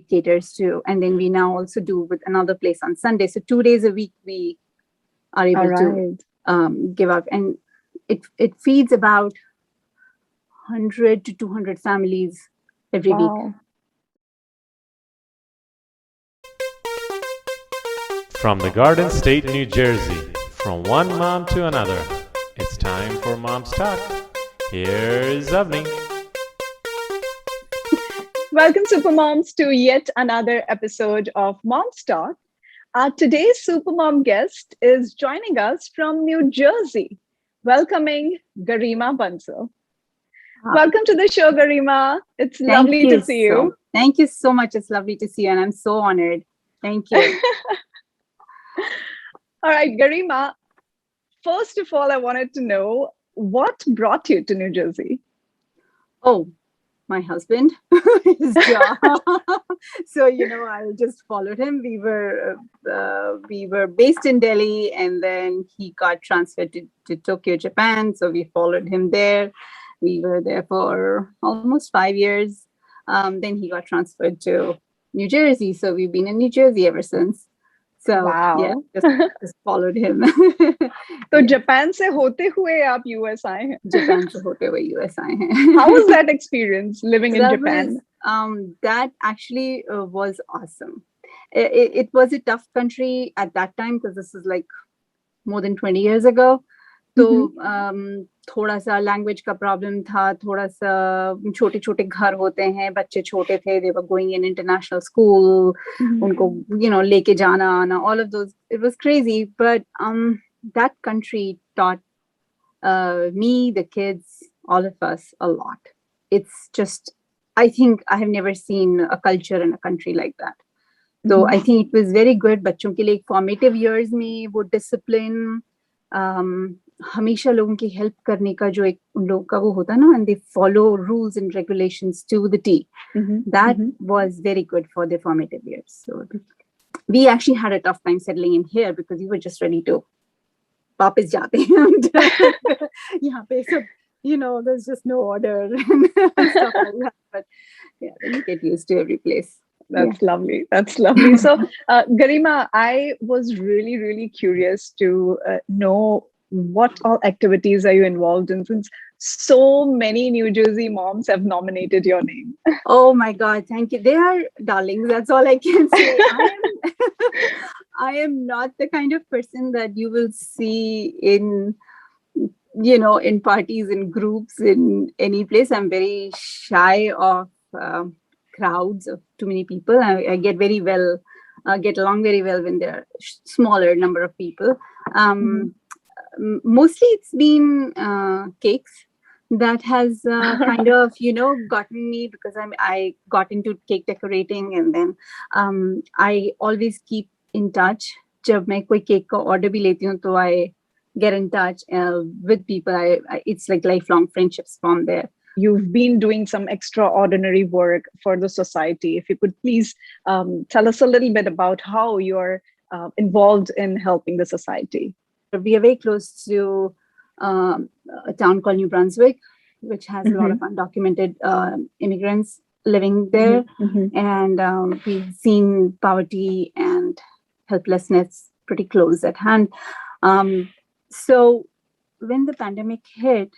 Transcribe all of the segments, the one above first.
caters to. And then we now also do with another place on Sunday. So 2 days a week we are All able to give out. And it feeds about 100 to 200 families every week. Wow. From the Garden State, New Jersey, from one mom to another, it's time for Mom's Talk. Here's Avani. Welcome, Supermoms, to yet another episode of Mom's Talk. Today's Supermom guest is joining us from New Jersey, welcoming Garima Bansil. Welcome to the show, Garima. It's lovely to see you. Thank you so much. It's lovely to see you, and I'm so honored. Thank you. All right, Garima, first of all, I wanted to know what brought you to New Jersey? Oh, my husband, his job. So, I just followed him. We were based in Delhi, and then he got transferred to Tokyo, Japan. So we followed him there. We were there for almost 5 years. Then he got transferred to New Jersey. So we've been in New Jersey ever since. So wow. just followed him. So Japan se hote hue aap US aaye hain. Japan se hote hue US aaye hain. How was that experience living in Japan? That actually was awesome. It was a tough country at that time because this is like more than 20 years ago. तो थोड़ा सा language का problem था, थोड़ा सा छोटे छोटे घर होते हैं, बच्चे छोटे थे, they were going in international school, उनको लेके जाना आना, all of those, it was crazy. But that country taught me, the kids, all of us a lot. It's just, I think I have never seen a culture in a country like that. So I think it was very good. बच्चों के लिए formative years में वो discipline, हमेशा लोगों की help करने का जो एक उन लोगों का वो होता ना, and they follow rules and regulations to the T. That was very good for their formative years. So we actually had a tough time settling in here because we were just ready to वापस जाते हैं. यहाँ पे सब, there's just no order and stuff like that. But yeah, then you get used to every place. That's lovely. That's lovely. So, Garima, I was really, really curious to know what all activities are you involved in, since so many New Jersey moms have nominated your name. Oh my God, thank you. They are darlings. That's all I can say. I am not the kind of person that you will see in parties, in groups, in any place. I'm very shy of crowds of too many people. I get get along very well when there are smaller number of people. Mostly it's been cakes that has kind of gotten me, because I got into cake decorating, and then I always keep in touch. जब मैं कोई cake का order भी लेती हूँ, तो I get in touch with people. It's like lifelong friendships from there. You've been doing some extraordinary work for the society. If you could please tell us a little bit about how you're involved in helping the society. We are very close to a town called New Brunswick, which has a lot of undocumented immigrants living there. And we've seen poverty and helplessness pretty close at hand. So when the pandemic hit,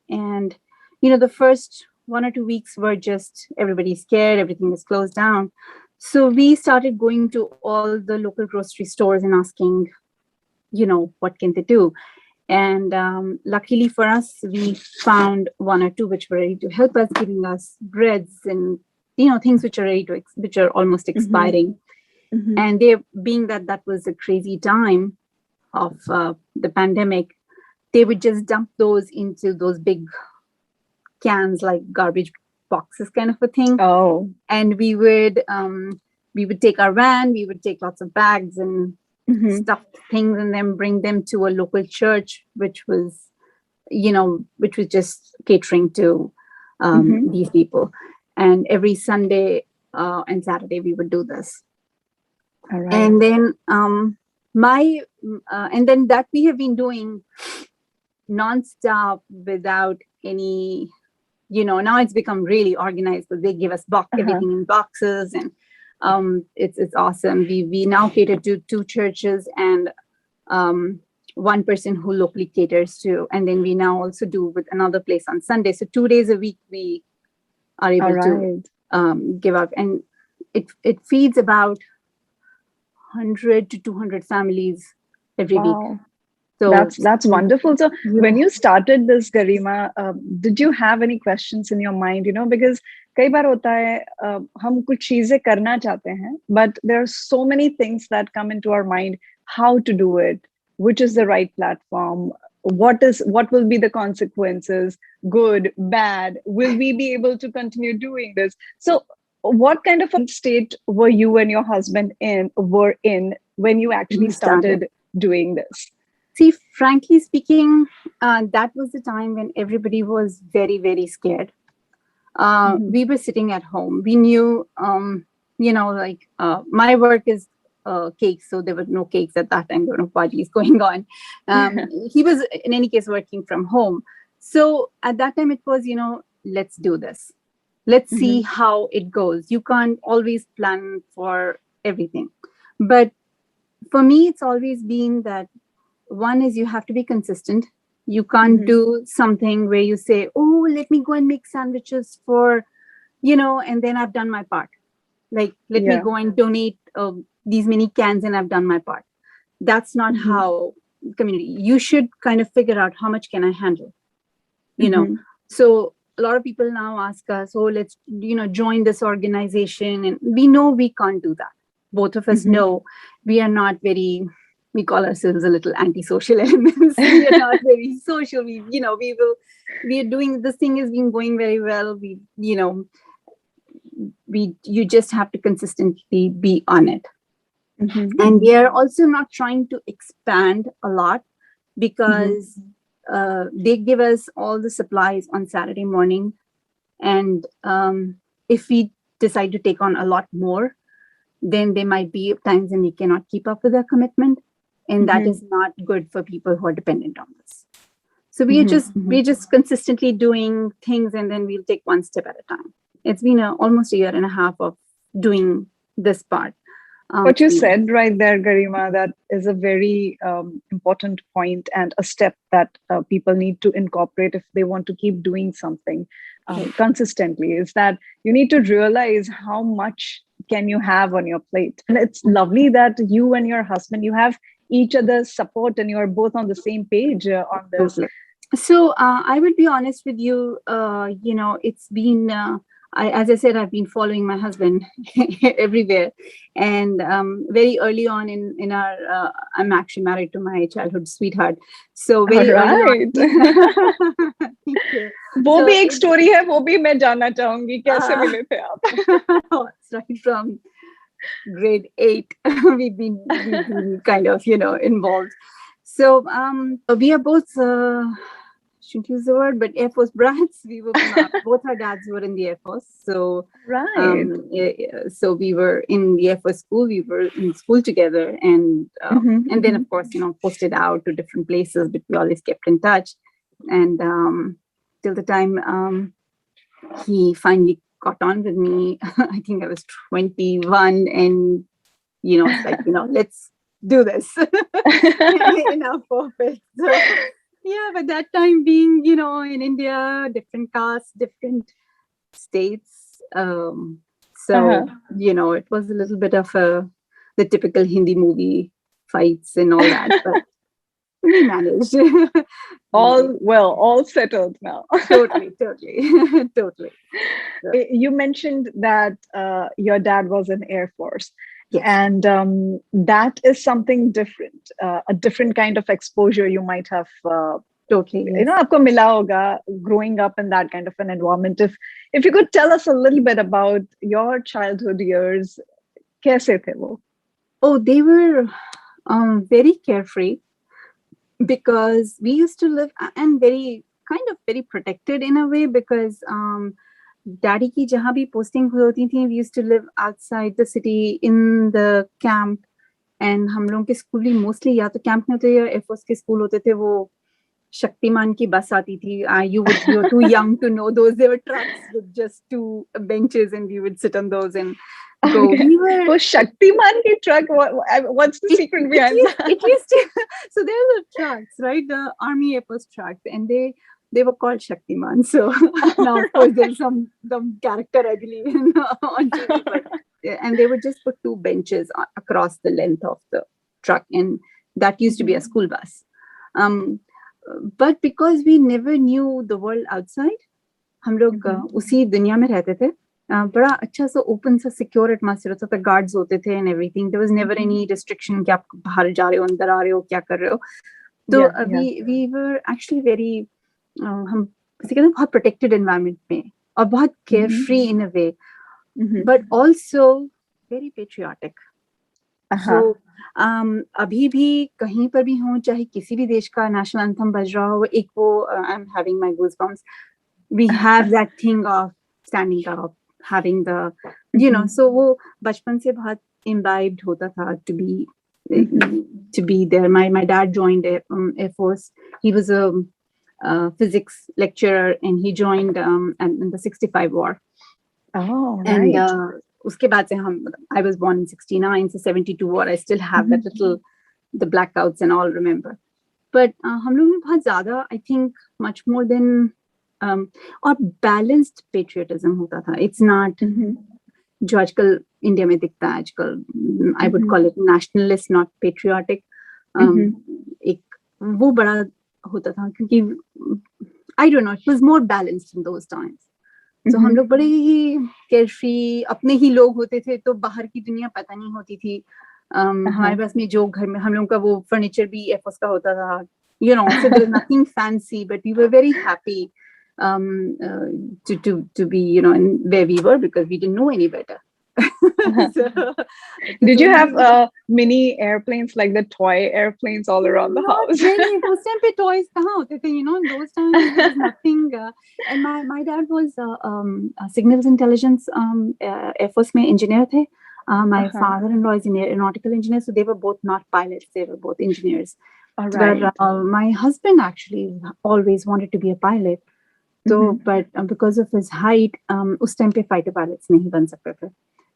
and the first 1 or 2 weeks were just everybody's scared, everything is closed down. So we started going to all the local grocery stores and asking, what can they do? And luckily for us, we found 1 or 2 which were ready to help us, giving us breads and things which are almost expiring. And being that was a crazy time of the pandemic, they would just dump those into those big cans, like garbage boxes kind of a thing. And we would take our van, we would take lots of bags and stuff things, and then bring them to a local church, which was just catering to these people. And every Sunday and Saturday we would do this. All right. And then and then that we have been doing nonstop without any, now it's become really organized, because they give us everything in boxes, and It's awesome. We now cater to 2 churches and one person who locally caters to, and then we now also do with another place on Sunday. So 2 days a week we are able to give up, and it feeds about 100 to 200 families every week. So that's wonderful. So when you started this, Garima, did you have any questions in your mind? You know, because कई बार होता है हम कुछ चीजें करना चाहते हैं, but there are so many things that come into our mind. How to do it? Which is the right platform? What will be the consequences? Good, bad? Will we be able to continue doing this? So what kind of a state were you and your husband were in when you actually started doing this? See, frankly speaking, that was the time when everybody was very, very scared. We were sitting at home. We knew, my work is cakes, so there were no cakes at that time. There were no parties going on. He was, in any case, working from home. So at that time, it was, let's do this. Let's see how it goes. You can't always plan for everything. But for me, it's always been that one is you have to be consistent. You can't do something where you say, oh, let me go and make sandwiches for, and then I've done my part. Like, let me go and donate these many cans and I've done my part. That's not how community. You should kind of figure out how much can I handle, So a lot of people now ask us, oh, let's, join this organization. And we know we can't do that. Both of us know we are not very, we call ourselves a little antisocial elements. We are not very social. We are doing, this thing has been going very well. You just have to consistently be on it. And we are also not trying to expand a lot because they give us all the supplies on Saturday morning. And if we decide to take on a lot more, then there might be times when we cannot keep up with our commitment. And that is not good for people who are dependent on this. So we're just consistently doing things, and then we'll take one step at a time. It's been almost a year and a half of doing this part. What you said right there, Garima, that is a very important point and a step that people need to incorporate if they want to keep doing something consistently, is that you need to realize how much can you have on your plate. And it's lovely that you and your husband, you have each other's support and you're both on the same page on this. So I would be honest with you, it's been, as I said, I've been following my husband everywhere. And very early on in our, I'm actually married to my childhood sweetheart. So very early on. वो भी एक story है, वो भी मैं जानना चाहूंगी, कैसे मिले थे आप? Right from grade 8, we've been kind of, involved. So we are both, shouldn't use the word, but Air Force brats. We were both our dads were in the Air Force. So so we were in the Air Force school. We were in school together, and then of course, posted out to different places, but we always kept in touch. And till the time he finally got on with me, I think I was 21, and it's like, let's do this. Enough of it. So, yeah, but that time being, in India, different castes, different states. So, it was a little bit of the typical Hindi movie fights and all that, but we managed. all settled now. Totally. You mentioned that your dad was in Air Force. Yes. And that is something different, a different kind of exposure you might have. Totally. आपको मिला होगा growing up in that kind of an environment. If you could tell us a little bit about your childhood years, कैसे थे वो? Oh, they were very carefree, because we used to live and very protected in a way, because daddy ki jahan bhi posting hoti thi, we used to live outside the city in the camp, and hum log ke school bhi mostly ya to camp mein hote ya Air Force ke school hote the, wo Shaktiman ki bus aati thi. You were too young to know those. There were trucks with just 2 benches, and we would sit on those, and go. Okay. We were Oh, Shaktiman ki truck. What's the secret behind that? it used to so there were trucks, right? The Army Air Force trucks, and they were called Shaktiman. So now, of course, there's some character I believe in on TV, but and they would just put two benches across the length of the truck, and that used to be a school bus. Um, but because we never knew the world outside, हम लोग उसी दुनिया में रहते थे. बड़ा अच्छा सा ओपन सा सिक्योर एटमॉस्फेयर होता था, गार्ड्स होते थे and everything. There was never any restriction कि आप बाहर जा रहे हो, अंदर आ रहे हो, क्या कर रहे हो. तो वी वर एक्चुअली वेरी, हम किसी कहते हैं बहुत प्रोटेक्टेड एनवायरनमेंट में और बहुत care free in a way, but also very patriotic. So अभी भी कहीं पर भी हो, चाहे किसी भी देश का नेशनल एंथम बज रहा हो, एक वो I am having my goosebumps. We have that thing of standing up, having the, so वो बचपन से बहुत imbibed होता था to be there. My dad joined Air Force. He was a physics lecturer, and he joined in the 65 war. Oh, right. And उसके बाद से I was born in 69, so 72 war. I still have that the blackouts and all remember. But हम लोग में बहुत ज़्यादा, I think much more than और balanced patriotism होता था. इट्स नॉट जो आजकल इंडिया में दिखता है आजकल. I would call it nationalist, not patriotic. एक वो बड़ा होता था क्योंकि I don't know, it was more balanced in those times. तो हम लोग बड़े ही केयरफ्री, अपने ही लोग होते थे, तो बाहर की दुनिया पता नहीं होती थी. हमारे पास में जो घर में हम लोगों का वो फर्नीचर भी एयरफोर्स का होता था, so there was nothing fancy, but we were very happy to be in where we were, because we didn't know any better. Did you have mini airplanes, like the toy airplanes all around the house? Really, those time pe toys kahan hote the, in those times there was nothing. And my dad was signals intelligence Air Force mein engineer the. My father-in-law is an aeronautical engineer, so they were both not pilots, they were both engineers. Right. But my husband actually always wanted to be a pilot. So, but because of his height, us time pe fighter pilots nahi ban sakte the.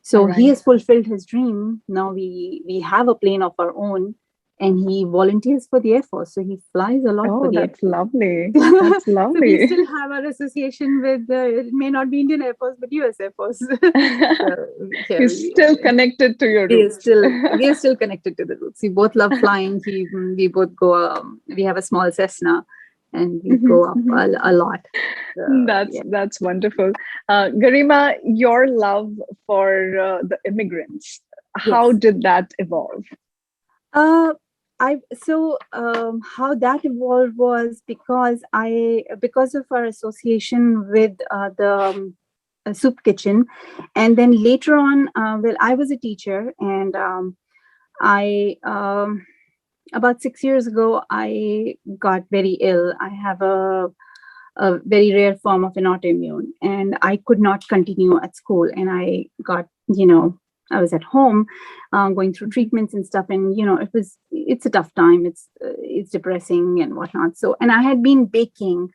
So he has fulfilled his dream. Now we have a plane of our own, and he volunteers for the Air Force. So he flies a lot for the Air Force. Lovely. That's lovely. So we still have our association with, it may not be Indian Air Force, but US Air Force. So, He's still connected to your roots. We are still connected to the roots. We both love flying. We both go, we have a small Cessna, and we go up a lot. That's wonderful. Garima, your love for the immigrants, how did that evolve? How that evolved was because of our association with the soup kitchen, and then later on, I was a teacher, and about 6 years ago, I got very ill. I have a very rare form of an autoimmune, and I could not continue at school. And I got, I was at home going through treatments and stuff, and it's a tough time. It's depressing and whatnot. So, and I had been baking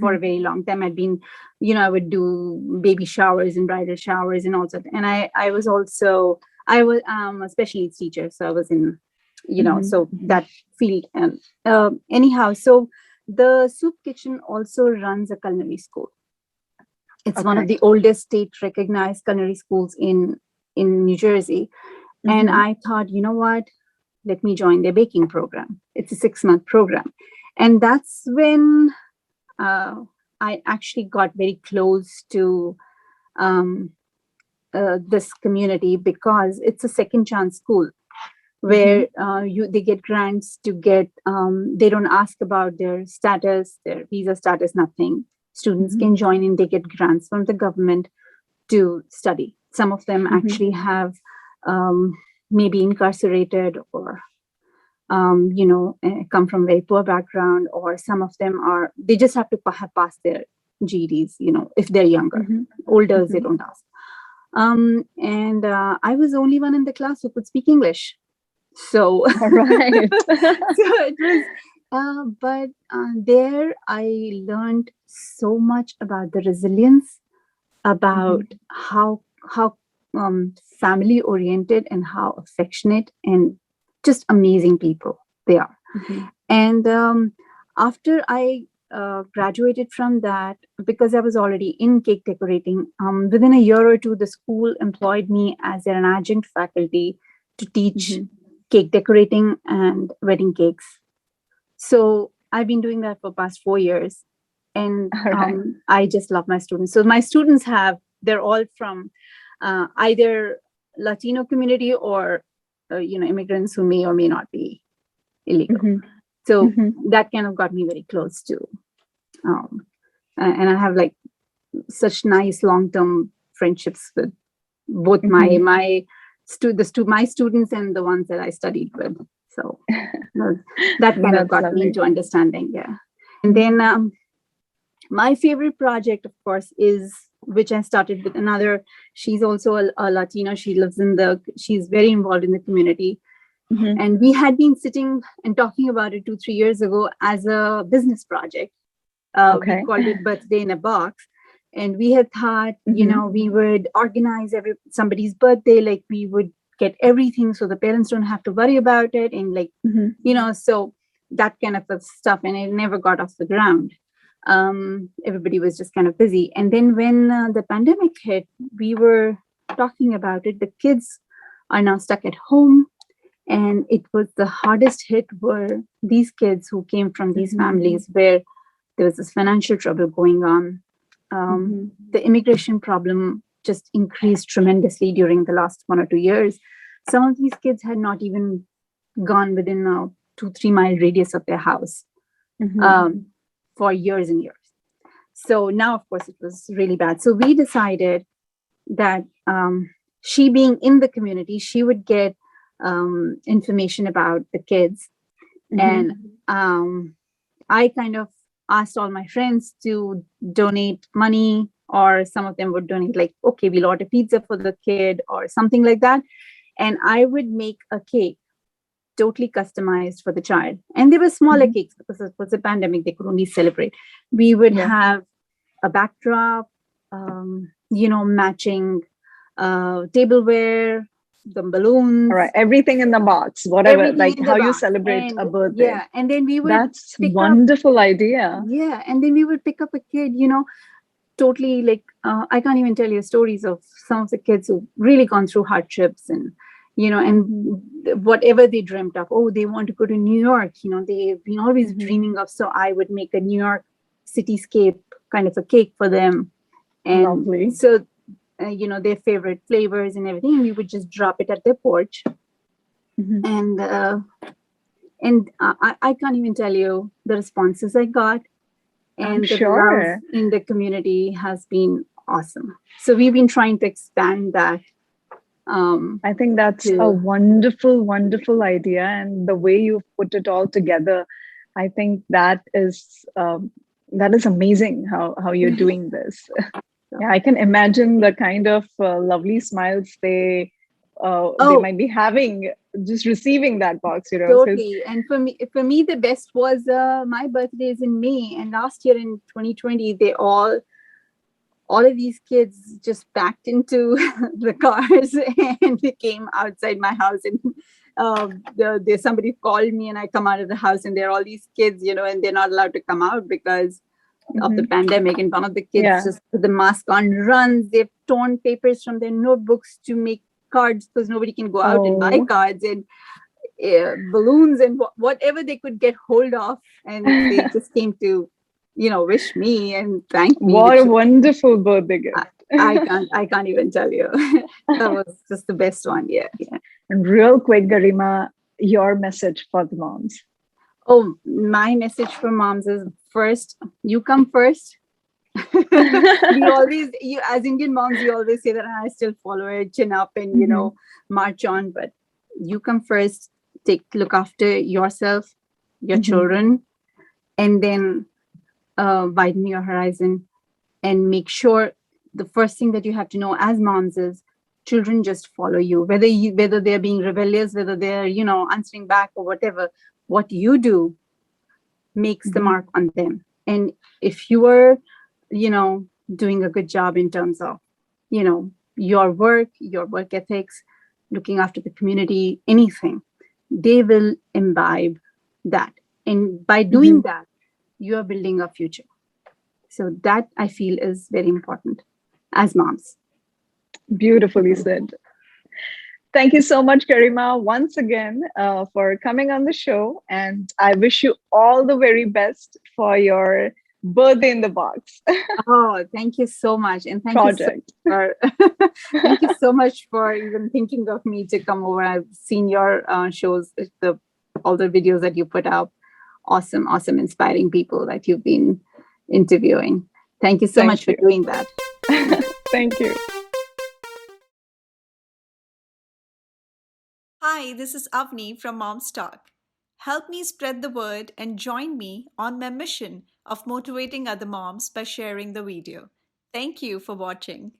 for a very long time. I'd been, I would do baby showers and bridal showers and all that. And I was a special needs teacher, so I was in, so that field. And anyhow, so the soup kitchen also runs a culinary school. It's one of the oldest state recognized culinary schools in New Jersey. And I thought, you know what, let me join their baking program. It's a 6-month program. And that's when I actually got very close to this community, because it's a second chance school where they get grants to get, they don't ask about their status, their visa status, nothing. Students can join and they get grants from the government to study. Some of them actually have maybe incarcerated, or come from very poor background, or some of them they just have to have passed their GEDs, if they're younger. Older, they don't ask. And I was the only one in the class who could speak English. So, right. So it was, but there I learned so much about the resilience, about how family oriented and how affectionate and just amazing people they are. And after I graduated from that, because I was already in cake decorating, within a year or two, the school employed me as an adjunct faculty to teach cake decorating and wedding cakes. So I've been doing that for past 4 years, and I just love my students. So my students they're all from either Latino community or immigrants who may or may not be illegal. So that kind of got me very close to, and I have like such nice long-term friendships with both my students and the ones that I studied with. So that kind of got me into understanding. Yeah. And then my favorite project, of course, is, which I started with another. She's also a Latina. She's very involved in the community. And we had been sitting and talking about it 2-3 years ago as a business project. We called it Birthday in a Box. And we had thought, we would organize somebody's birthday, like we would get everything so the parents don't have to worry about it. And like, so that kind of stuff. And it never got off the ground. Everybody was just kind of busy. And then when the pandemic hit, we were talking about it. The kids are now stuck at home. And it was the hardest hit were these kids who came from these families where there was this financial trouble going on. The immigration problem just increased tremendously during the last 1 or 2 years. Some of these kids had not even gone within a 2-3 mile radius of their house for years and years. So now, of course, it was really bad. So we decided that she being in the community, she would get information about the kids. And I kind of asked all my friends to donate money, or some of them would donate like, okay, we'll order pizza for the kid or something like that. And I would make a cake totally customized for the child. And they were smaller cakes because it was a pandemic. They could only celebrate. We would have a backdrop, matching tableware, the balloons. All right. Everything in the box, whatever, like how you celebrate a birthday. Yeah. And then we would That's wonderful idea. Yeah. And then we would pick up a kid, totally like, I can't even tell you stories of some of the kids who really gone through hardships and, and whatever they dreamt of. Oh, they want to go to New York. They've been always dreaming of. So I would make a New York cityscape kind of a cake for them. And lovely. So, their favorite flavors and everything. And we would just drop it at their porch. And I can't even tell you the responses I got. And the love in the community has been awesome. So we've been trying to expand that. I think that's a wonderful, wonderful idea. And the way you've put it all together, I think that is amazing how you're doing this. Yeah, I can imagine the kind of lovely smiles they might be having just receiving that box, Totally. And for me, the best was my birthday is in May, and last year in 2020, they all of these kids just packed into the cars and they came outside my house, and somebody called me, and I come out of the house, and there are all these kids, and they're not allowed to come out because of the pandemic. And one of the kids just put the mask on, runs. They've torn papers from their notebooks to make cards because nobody can go out and buy cards, and balloons and whatever they could get hold of. And they just came to, wish me and thank me. What a wonderful birthday gift. I can't even tell you. That was just the best one. Yeah. And real quick, Garima, your message for the moms. Oh, my message for moms is first, you come first. You as Indian moms, you always say that, and I still follow it, chin up and, march on. But you come first, look after yourself, your children, and then widen your horizon and make sure the first thing that you have to know as moms is children just follow you, whether they're being rebellious, whether they're, answering back or whatever. What you do makes the mark on them. And if you are, doing a good job in terms of, your work ethics, looking after the community, anything, they will imbibe that. And by doing that, you are building a future. So that I feel is very important as moms. Beautifully said. Thank you so much, Garima, once again for coming on the show. And I wish you all the very best for your birthday in the box Oh, thank you so much. And project. thank you so much for even thinking of me to come over. I've seen your shows, all the videos that you put up. Awesome, awesome, inspiring people that you've been interviewing. Thank you so Thank much you. for doing that. Thank you. Hi, this is Avani from Mom's Talk. Help me spread the word and join me on my mission of motivating other moms by sharing the video. Thank you for watching.